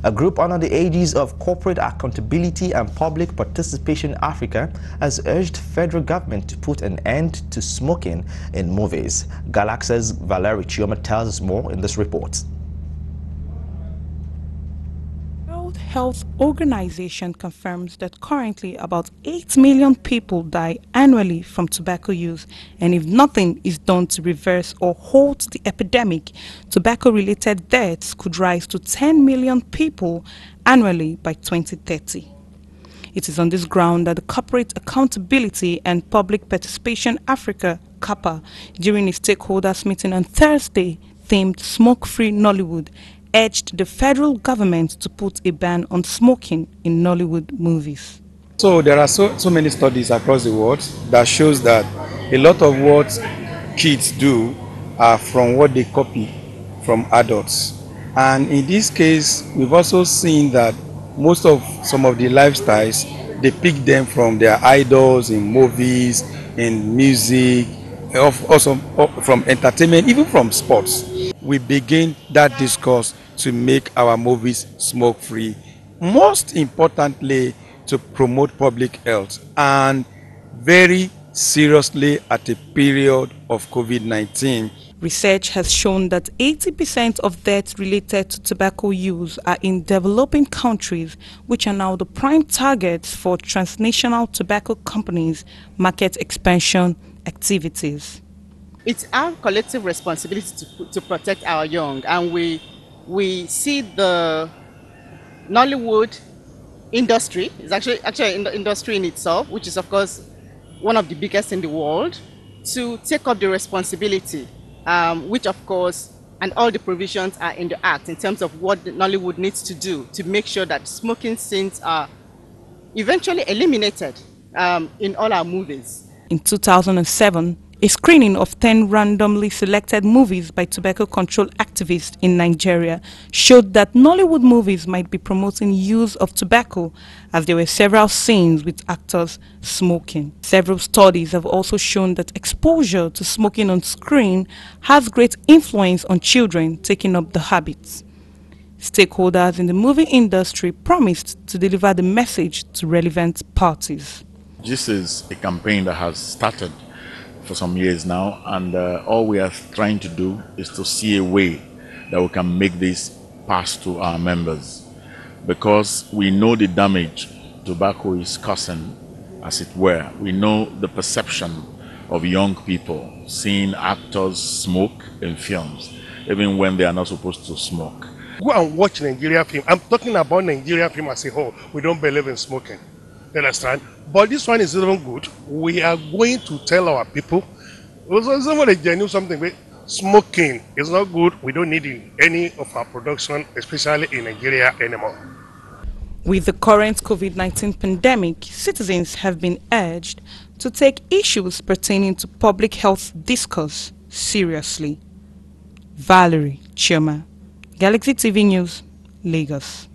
A group under the aegis of Corporate Accountability and Public Participation Africa has urged federal government to put an end to smoking in movies. Galaxy's Valerie Chioma tells us more in this report. World Health Organization confirms that currently about 8 million people die annually from tobacco use, and if nothing is done to reverse or halt the epidemic, tobacco-related deaths could rise to 10 million people annually by 2030. It is on this ground that the Corporate Accountability and Public Participation Africa (CAPA), during a stakeholders meeting on Thursday themed Smoke-Free Nollywood, urged the federal government to put a ban on smoking in Nollywood movies. So there are so many studies across the world that shows that a lot of what kids do are from what they copy from adults. And in this case, we've also seen that some of the lifestyles, they pick them from their idols in movies, in music, also from entertainment, even from sports. We begin that discourse to make our movies smoke-free. Most importantly, to promote public health, and very seriously at a period of COVID-19. Research has shown that 80% of deaths related to tobacco use are in developing countries, which are now the prime targets for transnational tobacco companies' market expansion activities. It's our collective responsibility to protect our young, and we see the Nollywood industry is actually an industry in itself, which is of course one of the biggest in the world, to take up the responsibility, which of course, and all the provisions are in the act in terms of what Nollywood needs to do to make sure that smoking sins are eventually eliminated in all our movies. In 2007, a screening of 10 randomly selected movies by tobacco control activists in Nigeria showed that Nollywood movies might be promoting use of tobacco, as there were several scenes with actors smoking. Several studies have also shown that exposure to smoking on screen has great influence on children taking up the habits. Stakeholders in the movie industry promised to deliver the message to relevant parties. This is a campaign that has started for some years now, and all we are trying to do is to see a way that we can make this pass to our members, because we know the damage tobacco is causing, as it were. We know the perception of young people seeing actors smoke in films, even when they are not supposed to smoke. Go and watch Nigerian film. I'm talking about Nigerian film as a whole. We don't believe in smoking. You understand? But this one is even good. We are going to tell our people, somebody genuine something, smoking is not good. We don't need it in any of our production, especially in Nigeria anymore. With the current COVID-19 pandemic, citizens have been urged to take issues pertaining to public health discourse seriously. Valerie Chioma, Galaxy TV News, Lagos.